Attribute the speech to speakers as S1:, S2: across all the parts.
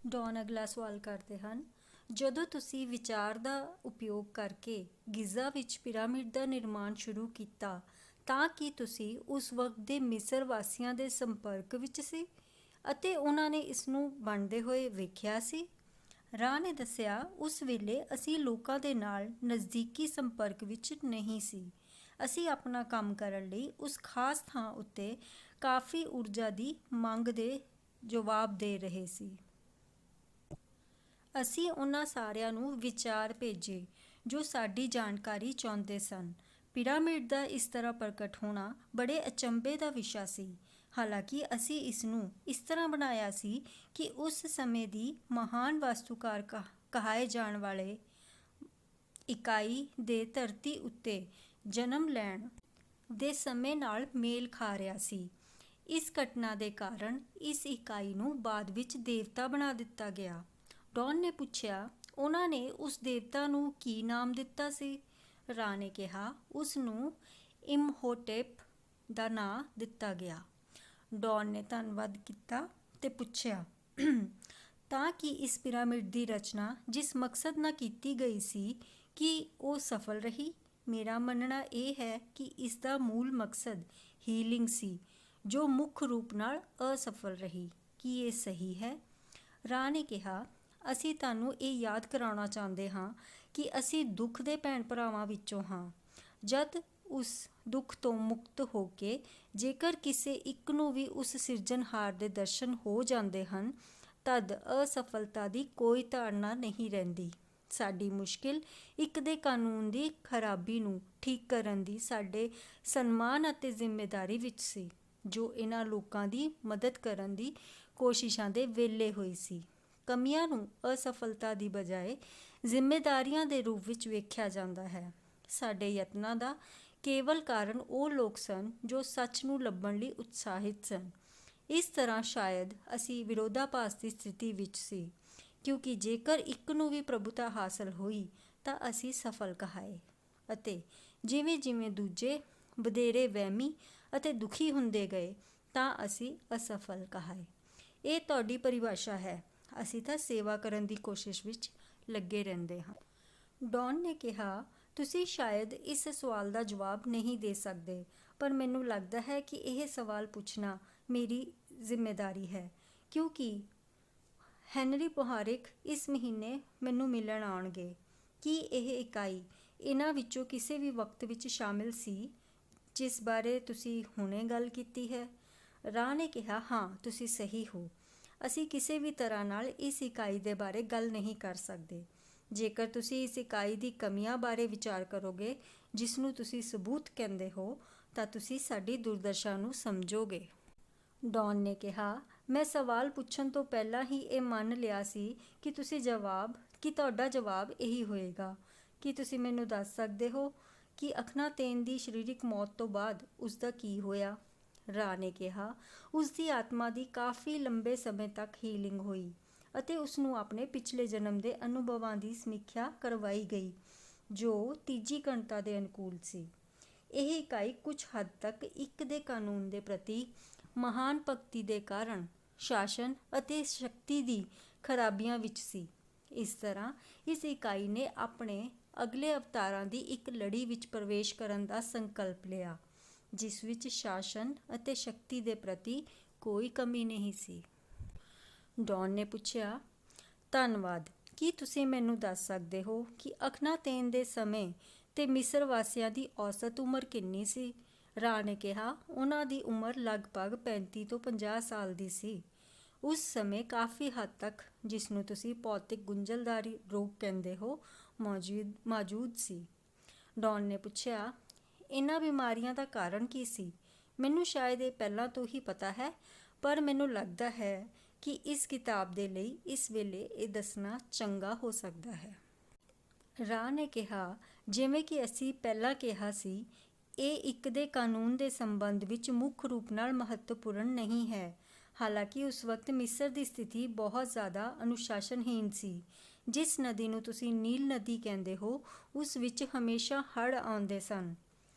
S1: Don ਅਗਲਾ ਸਵਾਲ ਕਰਦੇ ਹਨ, ਜਦੋਂ ਤੁਸੀਂ ਵਿਚਾਰ ਦਾ ਉਪਯੋਗ ਕਰਕੇ ਗਿਜ਼ਾ ਵਿੱਚ ਪਿਰਾਮਿਡ ਦਾ ਨਿਰਮਾਣ ਸ਼ੁਰੂ ਕੀਤਾ ਤਾਂ ਕੀ ਤੁਸੀਂ ਉਸ ਵਕਤ ਦੇ ਮਿਸਰ ਵਾਸੀਆਂ ਦੇ ਸੰਪਰਕ ਵਿੱਚ ਸੀ ਅਤੇ ਉਹਨਾਂ ਨੇ ਇਸ ਨੂੰ ਬਣਦੇ ਹੋਏ ਵੇਖਿਆ ਸੀ? ਰਾਹ ਨੇ ਦੱਸਿਆ, ਉਸ ਵੇਲੇ ਅਸੀਂ ਲੋਕਾਂ ਦੇ ਨਾਲ ਨਜ਼ਦੀਕੀ ਸੰਪਰਕ ਵਿੱਚ ਨਹੀਂ ਸੀ। ਅਸੀਂ ਆਪਣਾ ਕੰਮ ਕਰਨ ਲਈ ਉਸ ਖਾਸ ਥਾਂ ਉੱਤੇ ਕਾਫੀ ਊਰਜਾ ਦੀ ਮੰਗ ਦੇ ਜਵਾਬ ਦੇ ਰਹੇ ਸੀ। ਅਸੀਂ ਉਹਨਾਂ ਸਾਰਿਆਂ ਨੂੰ ਵਿਚਾਰ ਭੇਜੇ ਜੋ ਸਾਡੀ ਜਾਣਕਾਰੀ ਚਾਹੁੰਦੇ ਸਨ। ਪਿਰਾਮਿਡ ਦਾ ਇਸ ਤਰ੍ਹਾਂ ਪ੍ਰਗਟ ਹੋਣਾ ਬੜੇ ਅਚੰਭੇ ਦਾ ਵਿਸ਼ਾ ਸੀ। ਹਾਲਾਂਕਿ ਅਸੀਂ ਇਸ ਨੂੰ ਇਸ ਤਰ੍ਹਾਂ ਬਣਾਇਆ ਸੀ ਕਿ ਉਸ ਸਮੇਂ ਦੀ ਮਹਾਨ ਵਾਸਤੂਕਾਰ ਕਹਾਏ ਜਾਣ ਵਾਲੇ ਇਕਾਈ ਦੇ ਧਰਤੀ ਉੱਤੇ ਜਨਮ ਲੈਣ ਦੇ ਸਮੇਂ ਨਾਲ ਮੇਲ ਖਾ ਰਿਹਾ ਸੀ। ਇਸ ਘਟਨਾ ਦੇ ਕਾਰਨ ਇਸ ਇਕਾਈ ਨੂੰ ਬਾਅਦ ਵਿੱਚ ਦੇਵਤਾ ਬਣਾ ਦਿੱਤਾ ਗਿਆ। ਡੌਨ ਨੇ ਪੁੱਛਿਆ, ਉਹਨਾਂ ਨੇ ਉਸ ਦੇਵਤਾ ਨੂੰ ਕੀ ਨਾਮ ਦਿੱਤਾ ਸੀ? ਰਾਹ ਨੇ ਕਿਹਾ, ਉਸ ਨੂੰ ਇਮਹੋਟੇਪ ਦਾ ਨਾਂ ਦਿੱਤਾ ਗਿਆ। ਡੌਨ ਨੇ ਧੰਨਵਾਦ ਕੀਤਾ ਤੇ ਪੁੱਛਿਆ, ਤਾਂ ਕਿ ਇਸ ਪਿਰਾਮਿਡ ਦੀ ਰਚਨਾ ਜਿਸ ਮਕਸਦ ਨਾਲ ਕੀਤੀ ਗਈ ਸੀ ਕਿ ਉਹ ਸਫਲ ਰਹੀ? ਮੇਰਾ ਮੰਨਣਾ ਇਹ ਹੈ ਕਿ ਇਸ ਦਾ ਮੂਲ ਮਕਸਦ ਹੀਲਿੰਗ ਸੀ, ਜੋ ਮੁੱਖ ਰੂਪ ਨਾਲ ਅਸਫਲ ਰਹੀ। ਕੀ ਇਹ ਸਹੀ ਹੈ? ਰਾਹ ਨੇ ਕਿਹਾ, ਅਸੀਂ ਤੁਹਾਨੂੰ ਇਹ ਯਾਦ ਕਰਾਉਣਾ ਚਾਹੁੰਦੇ ਹਾਂ ਕਿ ਅਸੀਂ ਦੁੱਖ ਦੇ ਭੈਣ ਭਰਾਵਾਂ ਵਿੱਚੋਂ ਹਾਂ। ਜਦ ਉਸ ਦੁੱਖ ਤੋਂ ਮੁਕਤ ਹੋ ਕੇ ਜੇਕਰ ਕਿਸੇ ਇੱਕ ਨੂੰ ਵੀ ਉਸ ਸਿਰਜਣਹਾਰ ਦੇ ਦਰਸ਼ਨ ਹੋ ਜਾਂਦੇ ਹਨ, ਤਦ ਅਸਫਲਤਾ ਦੀ ਕੋਈ ਧਾਰਨਾ ਨਹੀਂ ਰਹਿੰਦੀ। ਸਾਡੀ ਮੁਸ਼ਕਿਲ ਇੱਕ ਦੇ ਕਾਨੂੰਨ ਦੀ ਖਰਾਬੀ ਨੂੰ ਠੀਕ ਕਰਨ ਦੀ ਸਾਡੇ ਸਨਮਾਨ ਅਤੇ ਜ਼ਿੰਮੇਦਾਰੀ ਵਿੱਚ ਸੀ, ਜੋ ਇਹਨਾਂ ਲੋਕਾਂ ਦੀ ਮਦਦ ਕਰਨ ਦੀ ਕੋਸ਼ਿਸ਼ਾਂ ਦੇ ਵੇਲੇ ਹੋਈ ਸੀ। ਕਮੀਆਂ ਨੂੰ ਅਸਫਲਤਾ ਦੀ ਬਜਾਏ ਜ਼ਿੰਮੇਦਾਰੀਆਂ ਦੇ ਰੂਪ ਵਿੱਚ ਵੇਖਿਆ ਜਾਂਦਾ ਹੈ। ਸਾਡੇ ਯਤਨਾਂ ਦਾ ਕੇਵਲ ਕਾਰਨ ਉਹ ਲੋਕ ਸਨ ਜੋ ਸੱਚ ਨੂੰ ਲੱਭਣ ਲਈ ਉਤਸ਼ਾਹਿਤ ਸਨ। ਇਸ ਤਰ੍ਹਾਂ ਸ਼ਾਇਦ ਅਸੀਂ ਵਿਰੋਧਾਭਾਸ ਦੀ ਸਥਿਤੀ ਵਿੱਚ ਸੀ, ਕਿਉਂਕਿ ਜੇਕਰ ਇੱਕ ਨੂੰ ਵੀ ਪ੍ਰਭੁਤਾ ਹਾਸਲ ਹੋਈ ਤਾਂ ਅਸੀਂ ਸਫਲ ਕਹਾਏ, ਅਤੇ ਜਿਵੇਂ ਜਿਵੇਂ ਦੂਜੇ ਵਧੇਰੇ ਵਹਿਮੀ ਅਤੇ ਦੁਖੀ ਹੁੰਦੇ ਗਏ ਤਾਂ ਅਸੀਂ ਅਸਫਲ ਕਹਾਏ। ਇਹ ਤੁਹਾਡੀ ਪਰਿਭਾਸ਼ਾ ਹੈ। ਅਸੀਂ ਤਾਂ ਸੇਵਾ ਕਰਨ ਦੀ ਕੋਸ਼ਿਸ਼ ਵਿੱਚ ਲੱਗੇ ਰਹਿੰਦੇ ਹਾਂ। ਡੌਨ ਨੇ ਕਿਹਾ, ਤੁਸੀਂ ਸ਼ਾਇਦ ਇਸ ਸਵਾਲ ਦਾ ਜਵਾਬ ਨਹੀਂ ਦੇ ਸਕਦੇ, ਪਰ ਮੈਨੂੰ ਲੱਗਦਾ ਹੈ ਕਿ ਇਹ ਸਵਾਲ ਪੁੱਛਣਾ ਮੇਰੀ ਜ਼ਿੰਮੇਦਾਰੀ ਹੈ, ਕਿਉਂਕਿ ਹੈਨਰੀ ਪੁਹਾਰਿਕ ਇਸ ਮਹੀਨੇ ਮੈਨੂੰ ਮਿਲਣ ਆਉਣਗੇ। ਕੀ ਇਹ ਇਕਾਈ ਇਹਨਾਂ ਵਿੱਚੋਂ ਕਿਸੇ ਵੀ ਵਕਤ ਵਿੱਚ ਸ਼ਾਮਿਲ ਸੀ ਜਿਸ ਬਾਰੇ ਤੁਸੀਂ ਹੁਣੇ ਗੱਲ ਕੀਤੀ ਹੈ? ਰਾਹ ਨੇ ਕਿਹਾ, ਹਾਂ, ਤੁਸੀਂ ਸਹੀ ਹੋ। ਅਸੀਂ ਕਿਸੇ ਵੀ ਤਰ੍ਹਾਂ ਨਾਲ ਇਸ ਇਕਾਈ ਦੇ ਬਾਰੇ ਗੱਲ ਨਹੀਂ ਕਰ ਸਕਦੇ। ਜੇਕਰ ਤੁਸੀਂ ਇਸ ਇਕਾਈ ਦੀ ਕਮੀਆਂ ਬਾਰੇ ਵਿਚਾਰ ਕਰੋਗੇ, ਜਿਸ ਨੂੰ ਤੁਸੀਂ ਸਬੂਤ ਕਹਿੰਦੇ ਹੋ, ਤਾਂ ਤੁਸੀਂ ਸਾਡੀ ਦੁਰਦਸ਼ਾ ਨੂੰ ਸਮਝੋਗੇ। ਡੌਨ ਨੇ ਕਿਹਾ, ਮੈਂ ਸਵਾਲ ਪੁੱਛਣ ਤੋਂ ਪਹਿਲਾਂ ਹੀ ਇਹ ਮੰਨ ਲਿਆ ਸੀ ਕਿ ਤੁਹਾਡਾ ਜਵਾਬ ਇਹੀ ਹੋਏਗਾ। ਕੀ ਤੁਸੀਂ ਮੈਨੂੰ ਦੱਸ ਸਕਦੇ ਹੋ ਕਿ ਅਖਨਾਤੇਨ ਦੀ ਸਰੀਰਕ ਮੌਤ ਤੋਂ ਬਾਅਦ ਉਸ ਦਾ ਕੀ ਹੋਇਆ? ਰਾਹ ਨੇ ਕਿਹਾ, ਉਸ ਦੀ ਆਤਮਾ ਦੀ ਕਾਫੀ ਲੰਬੇ ਸਮੇਂ ਤੱਕ ਹੀਲਿੰਗ ਹੋਈ ਅਤੇ ਉਸ ਨੂੰ ਆਪਣੇ ਪਿਛਲੇ ਜਨਮ ਦੇ ਅਨੁਭਵਾਂ ਦੀ ਸਮੀਖਿਆ ਕਰਵਾਈ ਗਈ, ਜੋ ਤੀਜੀ ਘਣਤਾ ਦੇ ਅਨੁਕੂਲ ਸੀ। ਇਹ ਇਕਾਈ ਕੁਝ ਹੱਦ ਤੱਕ ਇੱਕ ਦੇ ਕਾਨੂੰਨ ਦੇ ਪ੍ਰਤੀ ਮਹਾਨ ਭਗਤੀ ਦੇ ਕਾਰਨ ਸ਼ਾਸਨ ਅਤੇ ਸ਼ਕਤੀ ਦੀ ਖਰਾਬੀਆਂ ਵਿੱਚ ਸੀ। ਇਸ ਤਰ੍ਹਾਂ ਇਸ ਇਕਾਈ ਨੇ ਆਪਣੇ ਅਗਲੇ ਅਵਤਾਰਾਂ ਦੀ ਇੱਕ ਲੜੀ ਵਿੱਚ ਪ੍ਰਵੇਸ਼ ਕਰਨ ਦਾ ਸੰਕਲਪ ਲਿਆ, ਜਿਸ ਵਿੱਚ ਸ਼ਾਸਨ ਅਤੇ ਸ਼ਕਤੀ ਦੇ ਪ੍ਰਤੀ ਕੋਈ ਕਮੀ ਨਹੀਂ ਸੀ। ਡੌਨ ਨੇ ਪੁੱਛਿਆ, ਧੰਨਵਾਦ। ਕੀ ਤੁਸੀਂ ਮੈਨੂੰ ਦੱਸ ਸਕਦੇ ਹੋ ਕਿ ਅਖਨਾਤੇਨ ਦੇ ਸਮੇਂ ਤੇ ਮਿਸਰ ਵਾਸੀਆਂ ਦੀ ਔਸਤ ਉਮਰ ਕਿੰਨੀ ਸੀ? ਰਾਹ ਨੇ ਕਿਹਾ, ਉਹਨਾਂ ਦੀ ਉਮਰ ਲਗਭਗ 35 ਤੋਂ 50 ਸਾਲ ਦੀ ਸੀ। ਉਸ ਸਮੇਂ ਕਾਫੀ ਹੱਦ ਤੱਕ, ਜਿਸ ਨੂੰ ਤੁਸੀਂ ਭੌਤਿਕ ਗੁੰਝਲਦਾਰੀ ਰੋਗ ਕਹਿੰਦੇ ਹੋ, ਮੌਜੂਦ ਸੀ। ਡੌਨ ਨੇ ਪੁੱਛਿਆ, ਇਹਨਾਂ ਬਿਮਾਰੀਆਂ ਦਾ ਕਾਰਨ ਕੀ ਸੀ? ਮੈਨੂੰ ਸ਼ਾਇਦ ਇਹ ਪਹਿਲਾਂ ਤੋਂ ਹੀ ਪਤਾ ਹੈ, ਪਰ ਮੈਨੂੰ ਲੱਗਦਾ ਹੈ ਕਿ ਇਸ ਕਿਤਾਬ ਦੇ ਲਈ ਇਸ ਵੇਲੇ ਇਹ ਦੱਸਣਾ ਚੰਗਾ ਹੋ ਸਕਦਾ ਹੈ। ਰਾਹ ਨੇ ਕਿਹਾ, ਜਿਵੇਂ ਕਿ ਅਸੀਂ ਪਹਿਲਾਂ ਕਿਹਾ ਸੀ, ਇਹ ਇੱਕ ਦੇ ਕਾਨੂੰਨ ਦੇ ਸੰਬੰਧ ਵਿੱਚ ਮੁੱਖ ਰੂਪ ਨਾਲ ਮਹੱਤਵਪੂਰਨ ਨਹੀਂ ਹੈ। ਹਾਲਾਂਕਿ ਉਸ ਵਕਤ ਮਿਸਰ ਦੀ ਸਥਿਤੀ ਬਹੁਤ ਜ਼ਿਆਦਾ ਅਨੁਸ਼ਾਸਨਹੀਣ ਸੀ। ਜਿਸ ਨਦੀ ਨੂੰ ਤੁਸੀਂ ਨੀਲ ਨਦੀ ਕਹਿੰਦੇ ਹੋ, ਉਸ ਵਿੱਚ ਹਮੇਸ਼ਾ ਹੜ੍ਹ ਆਉਂਦੇ ਸਨ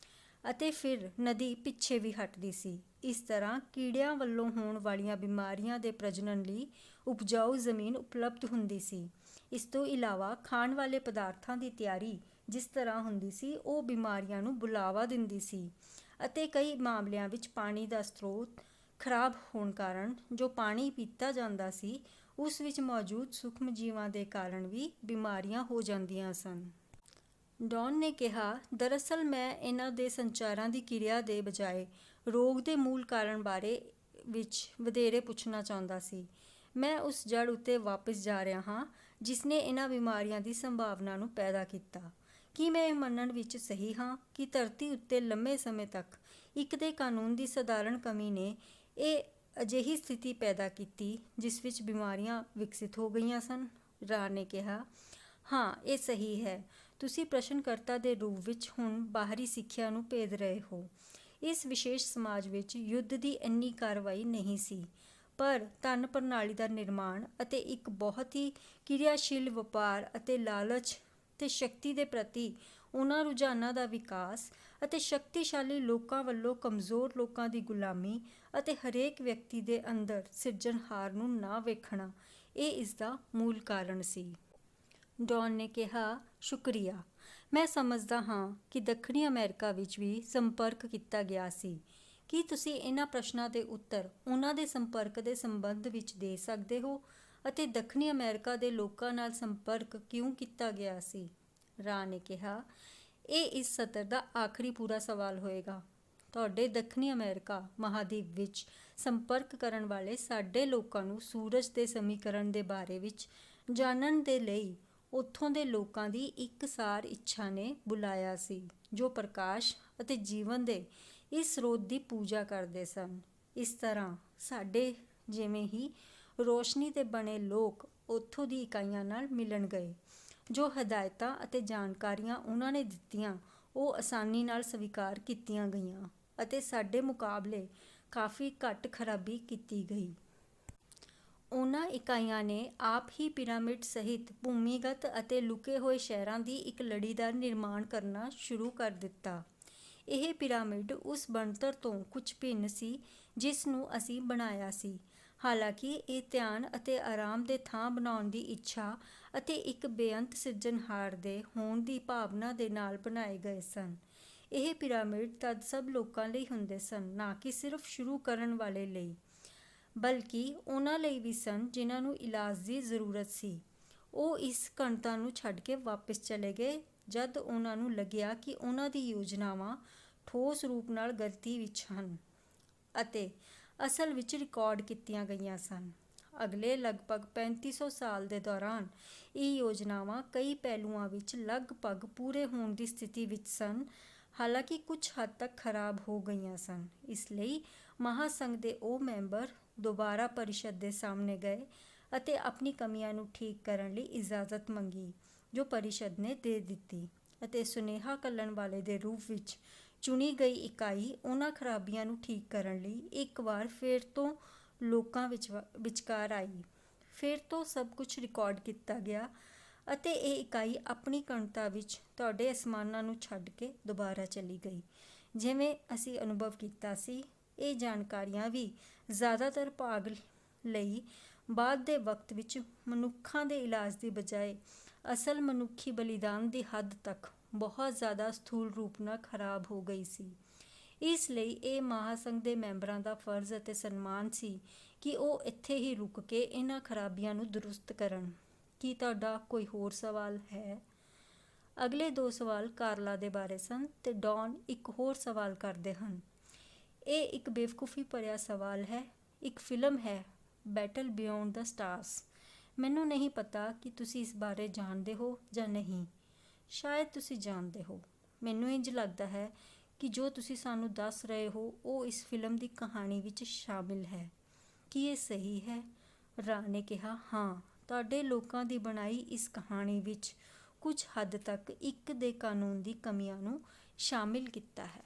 S1: ਅਤੇ ਫਿਰ ਨਦੀ ਪਿੱਛੇ ਵੀ ਹਟਦੀ ਸੀ। ਇਸ ਤਰ੍ਹਾਂ ਕੀੜਿਆਂ ਵੱਲੋਂ ਹੋਣ ਵਾਲੀਆਂ ਬਿਮਾਰੀਆਂ ਦੇ ਪ੍ਰਜਨਨ ਲਈ ਉਪਜਾਊ ਜ਼ਮੀਨ ਉਪਲਬਧ ਹੁੰਦੀ ਸੀ। ਇਸ ਤੋਂ ਇਲਾਵਾ ਖਾਣ ਵਾਲੇ ਪਦਾਰਥਾਂ ਦੀ ਤਿਆਰੀ ਜਿਸ ਤਰ੍ਹਾਂ ਹੁੰਦੀ ਸੀ ਉਹ ਬਿਮਾਰੀਆਂ ਨੂੰ ਬੁਲਾਵਾ ਦਿੰਦੀ ਸੀ ਅਤੇ ਕਈ ਮਾਮਲਿਆਂ ਵਿੱਚ ਪਾਣੀ ਦਾ ਸਰੋਤ ਖਰਾਬ ਹੋਣ ਕਾਰਨ ਜੋ ਪਾਣੀ ਪੀਤਾ ਜਾਂਦਾ ਸੀ ਉਸ ਵਿੱਚ ਮੌਜੂਦ ਸੂਖਮ ਜੀਵਾਂ ਦੇ ਕਾਰਨ ਵੀ ਬਿਮਾਰੀਆਂ ਹੋ ਜਾਂਦੀਆਂ ਸਨ। ਡੌਨ ਨੇ ਕਿਹਾ, ਦਰਅਸਲ ਮੈਂ ਇਹਨਾਂ ਦੇ ਸੰਚਾਰਾਂ ਦੀ ਕਿਰਿਆ ਦੇ ਬਜਾਏ ਰੋਗ ਦੇ ਮੂਲ ਕਾਰਨ ਬਾਰੇ ਵਿੱਚ ਵਧੇਰੇ ਪੁੱਛਣਾ ਚਾਹੁੰਦਾ ਸੀ। ਮੈਂ ਉਸ ਜੜ ਉੱਤੇ ਵਾਪਸ ਜਾ ਰਿਹਾ ਹਾਂ ਜਿਸ ਨੇ ਇਹਨਾਂ ਬਿਮਾਰੀਆਂ ਦੀ ਸੰਭਾਵਨਾ ਨੂੰ ਪੈਦਾ ਕੀਤਾ। ਕੀ ਮੈਂ ਇਹ ਮੰਨਣ ਵਿੱਚ ਸਹੀ ਹਾਂ ਕਿ ਧਰਤੀ ਉੱਤੇ ਲੰਮੇ ਸਮੇਂ ਤੱਕ ਇੱਕ ਦੇ ਕਾਨੂੰਨ ਦੀ ਸਧਾਰਨ ਕਮੀ ਨੇ ਇਹ ਅਜਿਹੀ ਸਥਿਤੀ ਪੈਦਾ ਕੀਤੀ ਜਿਸ ਵਿੱਚ ਬਿਮਾਰੀਆਂ ਵਿਕਸਿਤ ਹੋ ਗਈਆਂ ਸਨ? ਰਾ ਨੇ ਕਿਹਾ, ਹਾਂ, ਇਹ ਸਹੀ ਹੈ। ਤੁਸੀਂ ਪ੍ਰਸ਼ਨਕਰਤਾ ਦੇ ਰੂਪ ਵਿੱਚ ਹੁਣ ਬਾਹਰੀ ਸਿੱਖਿਆ ਨੂੰ ਭੇਦ ਰਹੇ ਹੋ। ਇਸ ਵਿਸ਼ੇਸ਼ ਸਮਾਜ ਵਿੱਚ ਯੁੱਧ ਦੀ ਇੰਨੀ ਕਾਰਵਾਈ ਨਹੀਂ ਸੀ, ਪਰ ਧਨ ਪ੍ਰਣਾਲੀ ਦਾ ਨਿਰਮਾਣ ਅਤੇ ਇੱਕ ਬਹੁਤ ਹੀ ਕਿਰਿਆਸ਼ੀਲ ਵਪਾਰ ਅਤੇ ਲਾਲਚ ਤੇ ਸ਼ਕਤੀ ਦੇ ਪ੍ਰਤੀ ਉਹਨਾਂ ਰੁਝਾਨਾਂ ਦਾ ਵਿਕਾਸ ਅਤੇ ਸ਼ਕਤੀਸ਼ਾਲੀ ਲੋਕਾਂ ਵੱਲੋਂ ਕਮਜ਼ੋਰ ਲੋਕਾਂ ਦੀ ਗੁਲਾਮੀ ਅਤੇ ਹਰੇਕ ਵਿਅਕਤੀ ਦੇ ਅੰਦਰ ਸਿਰਜਣਹਾਰ ਨੂੰ ਨਾ ਵੇਖਣਾ, ਇਹ ਇਸ ਦਾ ਮੂਲ ਕਾਰਨ ਸੀ। ਡੌਨ ਨੇ ਕਿਹਾ, ਸ਼ੁਕਰੀਆ। ਮੈਂ ਸਮਝਦਾ ਹਾਂ ਕਿ ਦੱਖਣੀ ਅਮਰੀਕਾ ਵਿੱਚ ਵੀ ਸੰਪਰਕ ਕੀਤਾ ਗਿਆ ਸੀ। ਕੀ ਤੁਸੀਂ ਇਹਨਾਂ ਪ੍ਰਸ਼ਨਾਂ ਦੇ ਉੱਤਰ ਉਹਨਾਂ ਦੇ ਸੰਪਰਕ ਦੇ ਸੰਬੰਧ ਵਿੱਚ ਦੇ ਸਕਦੇ ਹੋ ਅਤੇ ਦੱਖਣੀ ਅਮਰੀਕਾ ਦੇ ਲੋਕਾਂ ਨਾਲ ਸੰਪਰਕ ਕਿਉਂ ਕੀਤਾ ਗਿਆ ਸੀ? ਰਾ ਨੇ ਕਿਹਾ, ਇਹ ਇਸ ਸਤਰ ਦਾ ਆਖਰੀ ਪੂਰਾ ਸਵਾਲ ਹੋਏਗਾ। ਤੁਹਾਡੇ ਦੱਖਣੀ ਅਮਰੀਕਾ ਮਹਾਦੀਪ ਵਿੱਚ ਸੰਪਰਕ ਕਰਨ ਵਾਲੇ ਸਾਡੇ ਲੋਕਾਂ ਨੂੰ ਸੂਰਜ ਦੇ ਸਮੀਕਰਨ ਦੇ ਬਾਰੇ ਵਿੱਚ ਜਾਣਨ ਦੇ ਲਈ ਉੱਥੋਂ ਦੇ ਲੋਕਾਂ ਦੀ ਇੱਕਸਾਰ ਇੱਛਾ ਨੇ ਬੁਲਾਇਆ ਸੀ ਜੋ ਪ੍ਰਕਾਸ਼ ਅਤੇ ਜੀਵਨ ਦੇ ਇਸ ਸਰੋਤ ਦੀ ਪੂਜਾ ਕਰਦੇ ਸਨ। ਇਸ ਤਰ੍ਹਾਂ ਸਾਡੇ ਜਿਵੇਂ ਹੀ ਰੋਸ਼ਨੀ ਦੇ ਬਣੇ ਲੋਕ ਉੱਥੋਂ ਦੀ ਇਕਾਈਆਂ ਨਾਲ ਮਿਲਣ ਗਏ। ਜੋ ਹਦਾਇਤਾਂ ਅਤੇ ਜਾਣਕਾਰੀਆਂ ਉਹਨਾਂ ਨੇ ਦਿੱਤੀਆਂ ਉਹ ਆਸਾਨੀ ਨਾਲ ਸਵੀਕਾਰ ਕੀਤੀਆਂ ਗਈਆਂ ਅਤੇ ਸਾਡੇ ਮੁਕਾਬਲੇ ਕਾਫੀ ਘੱਟ ਖਰਾਬੀ ਕੀਤੀ ਗਈ। ਉਹਨਾਂ ਇਕਾਈਆਂ ਨੇ ਆਪ ਹੀ ਪਿਰਾਮਿਡ ਸਹਿਤ ਭੂਮੀਗਤ ਅਤੇ ਲੁਕੇ ਹੋਏ ਸ਼ਹਿਰਾਂ ਦੀ ਇੱਕ ਲੜੀ ਦਾ ਨਿਰਮਾਣ ਕਰਨਾ ਸ਼ੁਰੂ ਕਰ ਦਿੱਤਾ। ਇਹ ਪਿਰਾਮਿਡ ਉਸ ਬਣਤਰ ਤੋਂ ਕੁਝ ਭਿੰਨ ਸੀ ਜਿਸ ਨੂੰ ਅਸੀਂ ਬਣਾਇਆ ਸੀ। ਹਾਲਾਂਕਿ ਇਹ ਧਿਆਨ ਅਤੇ ਆਰਾਮ ਦੇ ਥਾਂ ਬਣਾਉਣ ਦੀ ਇੱਛਾ ਅਤੇ ਇੱਕ ਬੇਅੰਤ ਸਿਰਜਣਹਾਰ ਦੇ ਹੋਣ ਦੀ ਭਾਵਨਾ ਦੇ ਨਾਲ ਬਣਾਏ ਗਏ ਸਨ। ਇਹ ਪਿਰਾਮਿਡ ਤਦ ਸਭ ਲੋਕਾਂ ਲਈ ਹੁੰਦੇ ਸਨ, ਨਾ ਕਿ ਸਿਰਫ ਸ਼ੁਰੂ ਕਰਨ ਵਾਲੇ ਲਈ, ਬਲਕਿ ਉਹਨਾਂ ਲਈ ਵੀ ਸਨ ਜਿਨ੍ਹਾਂ ਨੂੰ ਇਲਾਜ ਦੀ ਜ਼ਰੂਰਤ ਸੀ। ਉਹ ਇਸ ਘਣਤਾ ਨੂੰ ਛੱਡ ਕੇ ਵਾਪਸ ਚਲੇ ਗਏ ਜਦ ਉਹਨਾਂ ਨੂੰ ਲੱਗਿਆ ਕਿ ਉਹਨਾਂ ਦੀ ਯੋਜਨਾਵਾਂ ਠੋਸ ਰੂਪ ਨਾਲ ਗਲਤੀ ਵਿੱਚ ਹਨ ਅਤੇ ਅਸਲ ਵਿੱਚ ਰਿਕਾਰਡ ਕੀਤੀਆਂ ਗਈਆਂ ਸਨ। ਅਗਲੇ ਲਗਭਗ 3500 ਸਾਲ ਦੇ ਦੌਰਾਨ ਇਹ ਯੋਜਨਾਵਾਂ ਕਈ ਪਹਿਲੂਆਂ ਵਿੱਚ ਲਗਭਗ ਪੂਰੇ ਹੋਣ ਦੀ ਸਥਿਤੀ ਵਿੱਚ ਸਨ, ਹਾਲਾਂਕਿ ਕੁਝ ਹੱਦ ਤੱਕ ਖਰਾਬ ਹੋ ਗਈਆਂ ਸਨ। ਇਸ ਲਈ ਮਹਾਸੰਘ ਦੇ ਉਹ ਮੈਂਬਰ ਦੁਬਾਰਾ ਪਰਿਸ਼ਦ ਦੇ ਸਾਹਮਣੇ ਗਏ ਅਤੇ ਆਪਣੀ ਕਮੀਆਂ ਨੂੰ ਠੀਕ ਕਰਨ ਲਈ ਇਜਾਜ਼ਤ ਮੰਗੀ ਜੋ ਪਰਿਸ਼ਦ ਨੇ ਦੇ ਦਿੱਤੀ ਅਤੇ ਸੁਨੇਹਾ ਘੱਲਣ ਵਾਲੇ ਦੇ ਰੂਪ ਵਿੱਚ ਚੁਣੀ ਗਈ ਇਕਾਈ ਉਹਨਾਂ ਖਰਾਬੀਆਂ ਨੂੰ ਠੀਕ ਕਰਨ ਲਈ ਇੱਕ ਵਾਰ ਫਿਰ ਤੋਂ ਲੋਕਾਂ ਵਿਚਕਾਰ ਆਈ। ਫਿਰ ਤੋਂ ਸਭ ਕੁਝ ਰਿਕਾਰਡ ਕੀਤਾ ਗਿਆ ਅਤੇ ਇਹ ਇਕਾਈ ਆਪਣੀ ਘਣਤਾ ਵਿੱਚ ਤੁਹਾਡੇ ਅਸਮਾਨਾਂ ਨੂੰ ਛੱਡ ਕੇ ਦੁਬਾਰਾ ਚਲੀ ਗਈ। ਜਿਵੇਂ ਅਸੀਂ ਅਨੁਭਵ ਕੀਤਾ ਸੀ, ਇਹ ਜਾਣਕਾਰੀਆਂ ਵੀ ਜ਼ਿਆਦਾਤਰ ਭਾਗ ਲਈ ਬਾਅਦ ਦੇ ਵਕਤ ਵਿੱਚ ਮਨੁੱਖਾਂ ਦੇ ਇਲਾਜ ਦੀ ਬਜਾਏ ਅਸਲ ਮਨੁੱਖੀ ਬਲੀਦਾਨ ਦੀ ਹੱਦ ਤੱਕ ਬਹੁਤ ਜ਼ਿਆਦਾ ਸਥੂਲ ਰੂਪ ਨਾਲ ਖਰਾਬ ਹੋ ਗਈ ਸੀ। ਇਸ ਲਈ ਇਹ ਮਹਾਸੰਘ ਦੇ ਮੈਂਬਰਾਂ ਦਾ ਫਰਜ਼ ਅਤੇ ਸਨਮਾਨ ਸੀ ਕਿ ਉਹ ਇੱਥੇ ਹੀ ਰੁਕ ਕੇ ਇਹਨਾਂ ਖਰਾਬੀਆਂ ਨੂੰ ਦਰੁਸਤ ਕਰਨ। ਕੀ ਤੁਹਾਡਾ ਕੋਈ ਹੋਰ ਸਵਾਲ ਹੈ? ਅਗਲੇ 2 ਸਵਾਲ ਕਾਰਲਾ ਦੇ ਬਾਰੇ ਸਨ ਤੇ ਡੌਨ ਇੱਕ ਹੋਰ ਸਵਾਲ ਕਰਦੇ ਹਨ। ਇਹ ਇੱਕ ਬੇਵਕੂਫੀ ਭਰਿਆ ਸਵਾਲ ਹੈ। ਇੱਕ ਫਿਲਮ ਹੈ ਬੈਟਲ ਬਿਯੋਂਡ ਦ ਸਟਾਰਸ। ਮੈਨੂੰ ਨਹੀਂ ਪਤਾ ਕਿ ਤੁਸੀਂ ਇਸ ਬਾਰੇ ਜਾਣਦੇ ਹੋ ਜਾਂ ਨਹੀਂ। ਸ਼ਾਇਦ ਤੁਸੀਂ ਜਾਣਦੇ ਹੋ। ਮੈਨੂੰ ਇੰਜ ਲੱਗਦਾ ਹੈ ਕਿ ਜੋ ਤੁਸੀਂ ਸਾਨੂੰ ਦੱਸ ਰਹੇ ਹੋ ਉਹ ਇਸ ਫਿਲਮ ਦੀ ਕਹਾਣੀ ਵਿੱਚ ਸ਼ਾਮਿਲ ਹੈ। ਕੀ ਇਹ ਸਹੀ ਹੈ? ਰਾ ਨੇ ਕਿਹਾ, ਹਾਂ, ਤੁਹਾਡੇ ਲੋਕਾਂ ਦੀ ਬਣਾਈ ਇਸ ਕਹਾਣੀ ਵਿੱਚ ਕੁਝ ਹੱਦ ਤੱਕ ਇੱਕ ਦੇ ਕਾਨੂੰਨ ਦੀ ਕਮੀਆਂ ਨੂੰ ਸ਼ਾਮਿਲ ਕੀਤਾ ਹੈ।